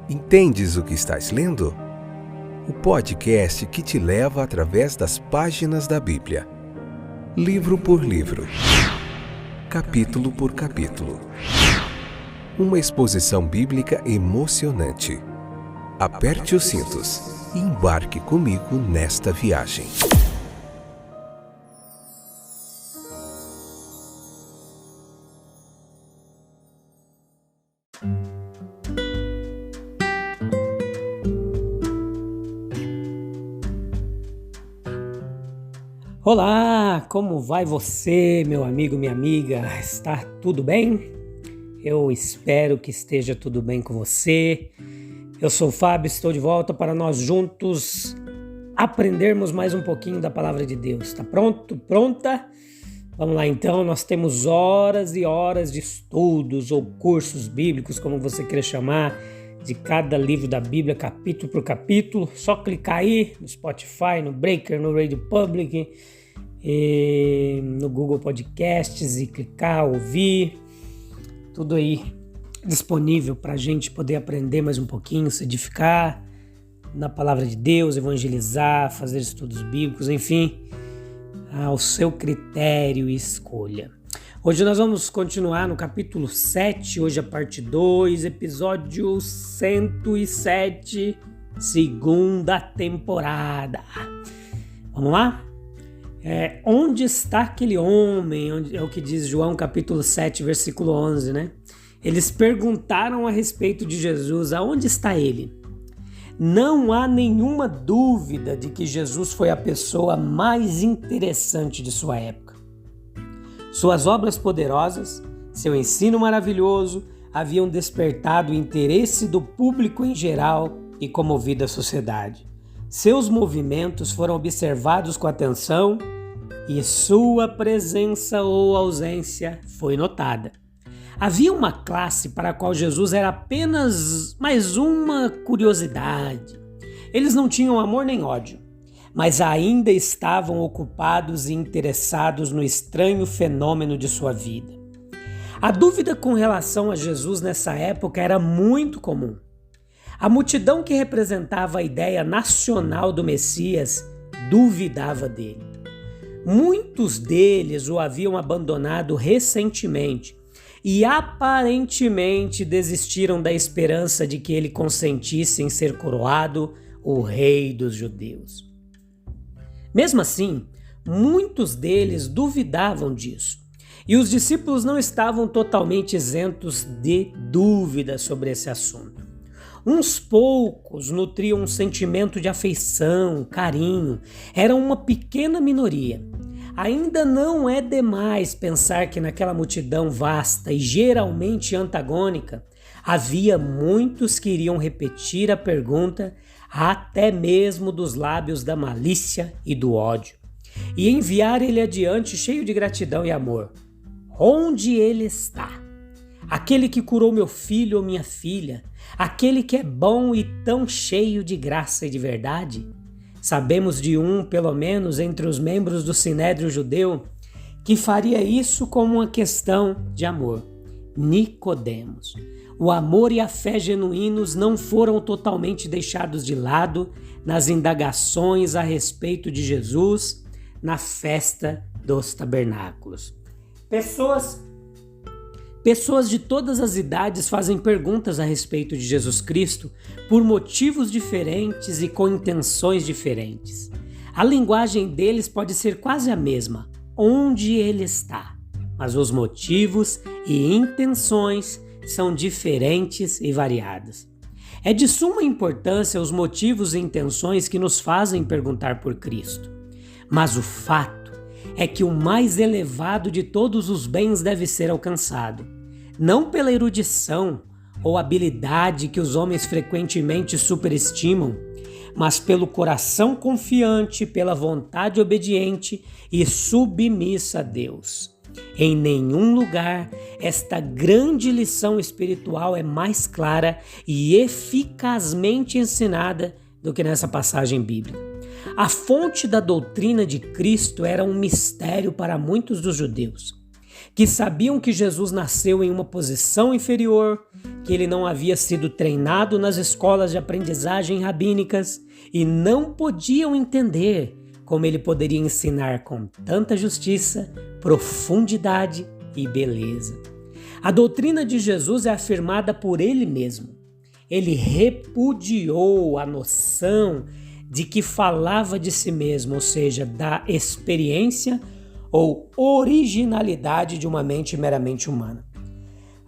Entendes o que estás lendo? O podcast que te leva através das páginas da Bíblia. Livro por livro. Capítulo por capítulo. Uma exposição bíblica emocionante. Aperte os cintos e embarque comigo nesta viagem. Olá, como vai você, meu amigo, minha amiga? Está tudo bem? Eu espero que esteja tudo bem com você. Eu sou o Fábio, estou de volta para nós juntos aprendermos mais um pouquinho da Palavra de Deus. Está pronto? Pronta? Vamos lá então, nós temos horas e horas de estudos ou cursos bíblicos, como você queira chamar, de cada livro da Bíblia, capítulo por capítulo. Só clicar aí no Spotify, no Breaker, no Radio Public, no Google Podcasts e clicar, ouvir. Tudo aí disponível para a gente poder aprender mais um pouquinho, se edificar na Palavra de Deus, evangelizar, fazer estudos bíblicos, enfim, ao seu critério e escolha. Hoje nós vamos continuar no capítulo 7, hoje a parte 2, episódio 107, segunda temporada. Vamos lá? Onde está aquele homem? É o que diz João capítulo 7, versículo 11, né? Eles perguntaram a respeito de Jesus, aonde está ele? Não há nenhuma dúvida de que Jesus foi a pessoa mais interessante de sua época. Suas obras poderosas, seu ensino maravilhoso, haviam despertado o interesse do público em geral e comovido a sociedade. Seus movimentos foram observados com atenção e sua presença ou ausência foi notada. Havia uma classe para a qual Jesus era apenas mais uma curiosidade. Eles não tinham amor nem ódio, mas ainda estavam ocupados e interessados no estranho fenômeno de sua vida. A dúvida com relação a Jesus nessa época era muito comum. A multidão que representava a ideia nacional do Messias duvidava dele. Muitos deles o haviam abandonado recentemente e aparentemente desistiram da esperança de que ele consentisse em ser coroado o rei dos judeus. Mesmo assim, muitos deles duvidavam disso, e os discípulos não estavam totalmente isentos de dúvidas sobre esse assunto. Uns poucos nutriam um sentimento de afeição, carinho, eram uma pequena minoria. Ainda não é demais pensar que naquela multidão vasta e geralmente antagônica, havia muitos que iriam repetir a pergunta até mesmo dos lábios da malícia e do ódio, e enviar ele adiante cheio de gratidão e amor. Onde ele está? Aquele que curou meu filho ou minha filha, aquele que é bom e tão cheio de graça e de verdade? Sabemos de um, pelo menos, entre os membros do Sinédrio judeu, que faria isso como uma questão de amor. Nicodemos. O amor e a fé genuínos não foram totalmente deixados de lado nas indagações a respeito de Jesus na festa dos tabernáculos. Pessoas de todas as idades fazem perguntas a respeito de Jesus Cristo por motivos diferentes e com intenções diferentes. A linguagem deles pode ser quase a mesma, onde ele está, mas os motivos e intenções são diferentes e variadas. É de suma importância os motivos e intenções que nos fazem perguntar por Cristo. Mas o fato é que o mais elevado de todos os bens deve ser alcançado, não pela erudição ou habilidade que os homens frequentemente superestimam, mas pelo coração confiante, pela vontade obediente e submissa a Deus. Em nenhum lugar esta grande lição espiritual é mais clara e eficazmente ensinada do que nessa passagem bíblica. A fonte da doutrina de Cristo era um mistério para muitos dos judeus, que sabiam que Jesus nasceu em uma posição inferior, que ele não havia sido treinado nas escolas de aprendizagem rabínicas e não podiam entender como ele poderia ensinar com tanta justiça, profundidade e beleza. A doutrina de Jesus é afirmada por ele mesmo. Ele repudiou a noção de que falava de si mesmo, ou seja, da experiência ou originalidade de uma mente meramente humana.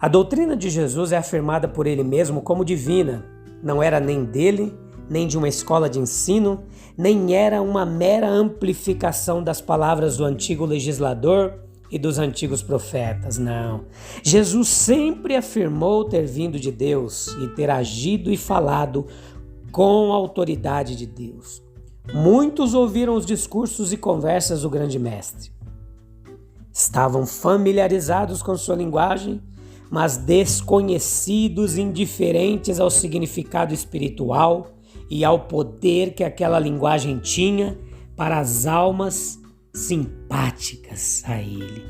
A doutrina de Jesus é afirmada por ele mesmo como divina. Não era nem dele, nem de uma escola de ensino, nem era uma mera amplificação das palavras do antigo legislador e dos antigos profetas, não. Jesus sempre afirmou ter vindo de Deus e ter agido e falado com a autoridade de Deus. Muitos ouviram os discursos e conversas do grande mestre. Estavam familiarizados com sua linguagem, mas desconhecidos, indiferentes ao significado espiritual e ao poder que aquela linguagem tinha para as almas simpáticas a ele.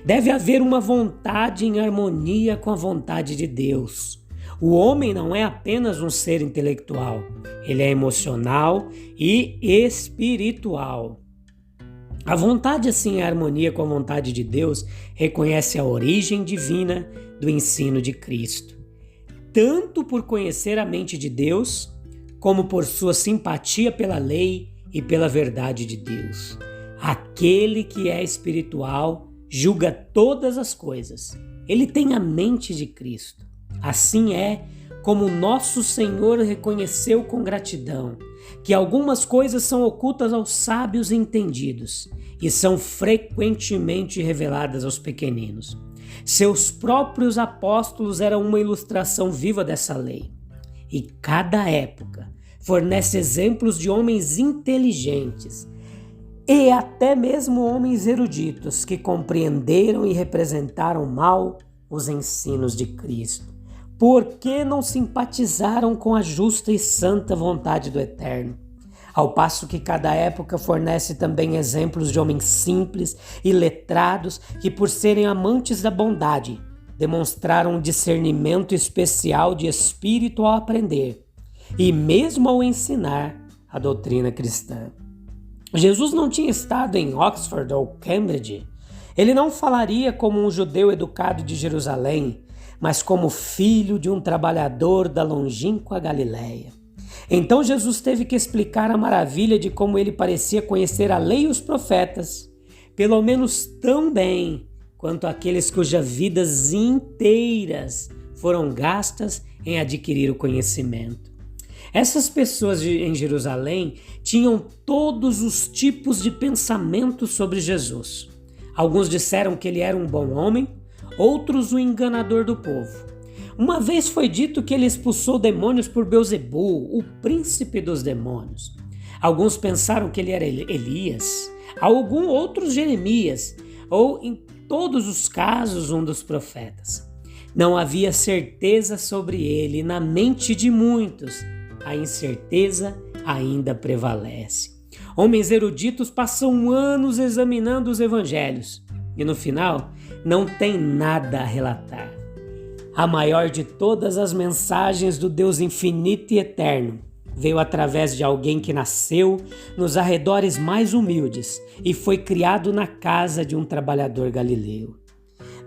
Deve haver uma vontade em harmonia com a vontade de Deus. O homem não é apenas um ser intelectual, ele é emocional e espiritual. A vontade, assim, em harmonia com a vontade de Deus, reconhece a origem divina do ensino de Cristo, tanto por conhecer a mente de Deus, como por sua simpatia pela lei e pela verdade de Deus. Aquele que é espiritual julga todas as coisas. Ele tem a mente de Cristo. Assim é como nosso Senhor reconheceu com gratidão que algumas coisas são ocultas aos sábios e entendidos e são frequentemente reveladas aos pequeninos. Seus próprios apóstolos eram uma ilustração viva dessa lei. E cada época fornece exemplos de homens inteligentes e até mesmo homens eruditos que compreenderam e representaram mal os ensinos de Cristo. Por que não simpatizaram com a justa e santa vontade do Eterno? Ao passo que cada época fornece também exemplos de homens simples e letrados que, por serem amantes da bondade, demonstraram um discernimento especial de espírito ao aprender e mesmo ao ensinar a doutrina cristã. Jesus não tinha estado em Oxford ou Cambridge. Ele não falaria como um judeu educado de Jerusalém, mas como filho de um trabalhador da longínqua Galileia. Então Jesus teve que explicar a maravilha de como ele parecia conhecer a lei e os profetas, pelo menos tão bem quanto aqueles cujas vidas inteiras foram gastas em adquirir o conhecimento. Essas pessoas em Jerusalém tinham todos os tipos de pensamentos sobre Jesus. Alguns disseram que ele era um bom homem, outros o enganador do povo. Uma vez foi dito que ele expulsou demônios por Belzebu, o príncipe dos demônios. Alguns pensaram que ele era Elias, outros Jeremias, ou em todos os casos um dos profetas. Não havia certeza sobre ele e na mente de muitos a incerteza ainda prevalece. Homens eruditos passam anos examinando os evangelhos e no final não tem nada a relatar. A maior de todas as mensagens do Deus infinito e eterno veio através de alguém que nasceu nos arredores mais humildes e foi criado na casa de um trabalhador galileu.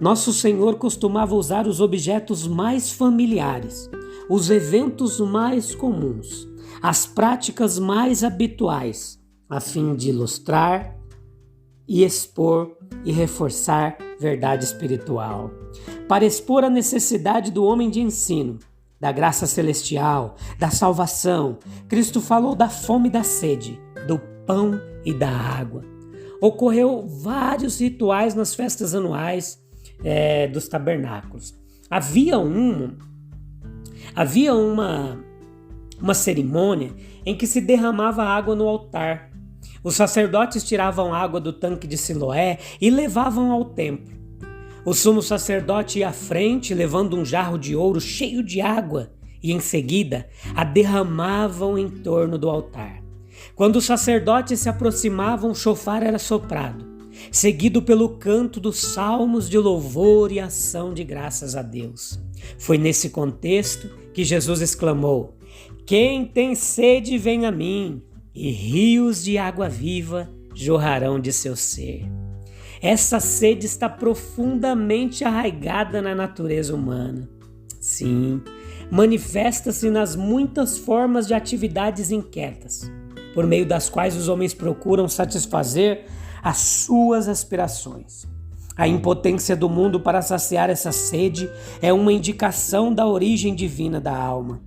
Nosso Senhor costumava usar os objetos mais familiares, os eventos mais comuns, as práticas mais habituais, a fim de ilustrar e expor e reforçar verdade espiritual. Para expor a necessidade do homem de ensino, da graça celestial, da salvação, Cristo falou da fome e da sede, do pão e da água. Ocorreu vários rituais nas festas anuais dos tabernáculos. Havia uma cerimônia em que se derramava água no altar. Os sacerdotes tiravam água do tanque de Siloé e levavam ao templo. O sumo sacerdote ia à frente levando um jarro de ouro cheio de água e em seguida a derramavam em torno do altar. Quando os sacerdotes se aproximavam, o chofar era soprado, seguido pelo canto dos salmos de louvor e ação de graças a Deus. Foi nesse contexto que Jesus exclamou: "Quem tem sede, vem a mim, e rios de água viva jorrarão de seu ser." Essa sede está profundamente arraigada na natureza humana. Sim, manifesta-se nas muitas formas de atividades inquietas, por meio das quais os homens procuram satisfazer as suas aspirações. A impotência do mundo para saciar essa sede é uma indicação da origem divina da alma.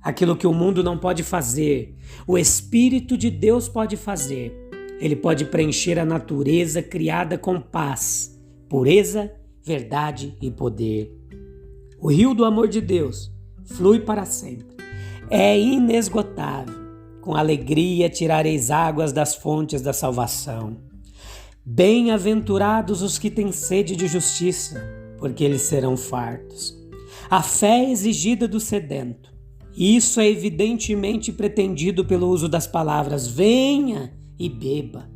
Aquilo que o mundo não pode fazer, o Espírito de Deus pode fazer. Ele pode preencher a natureza criada com paz, pureza, verdade e poder. O rio do amor de Deus flui para sempre. É inesgotável. Com alegria tirareis águas das fontes da salvação. Bem-aventurados os que têm sede de justiça, porque eles serão fartos. A fé é exigida do sedento. Isso é evidentemente pretendido pelo uso das palavras venha e beba.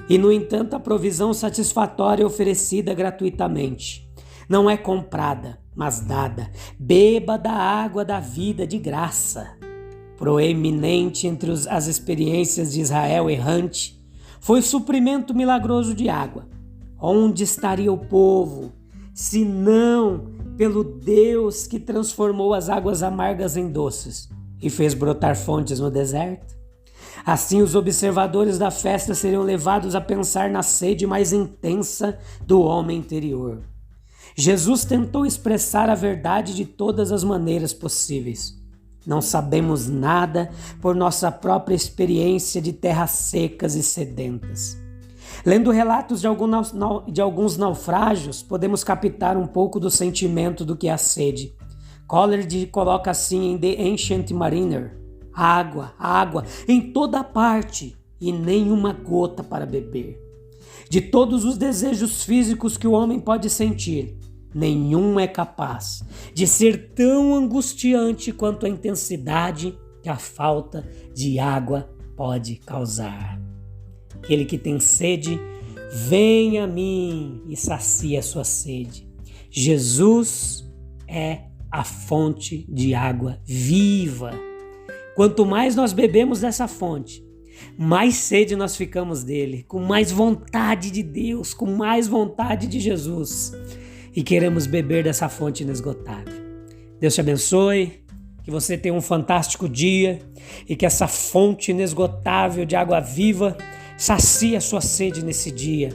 E, no entanto, a provisão satisfatória é oferecida gratuitamente. Não é comprada, mas dada. Beba da água da vida de graça. Proeminente entre as experiências de Israel errante foi o suprimento milagroso de água. Onde estaria o povo, se não pelo Deus que transformou as águas amargas em doces e fez brotar fontes no deserto? Assim, os observadores da festa seriam levados a pensar na sede mais intensa do homem interior. Jesus tentou expressar a verdade de todas as maneiras possíveis. Não sabemos nada por nossa própria experiência de terras secas e sedentas. Lendo relatos de alguns naufrágios, podemos captar um pouco do sentimento do que é a sede. Coleridge coloca assim em The Ancient Mariner: água, água, em toda parte e nenhuma gota para beber. De todos os desejos físicos que o homem pode sentir, nenhum é capaz de ser tão angustiante quanto a intensidade que a falta de água pode causar. Aquele que tem sede, vem a mim e sacia a sua sede. Jesus é a fonte de água viva. Quanto mais nós bebemos dessa fonte, mais sede nós ficamos dele, com mais vontade de Deus, com mais vontade de Jesus. E queremos beber dessa fonte inesgotável. Deus te abençoe, que você tenha um fantástico dia e que essa fonte inesgotável de água viva sacie a sua sede nesse dia,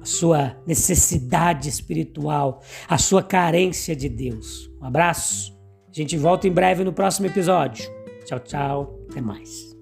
a sua necessidade espiritual, a sua carência de Deus. Um abraço, a gente volta em breve no próximo episódio. Tchau, tchau, até mais.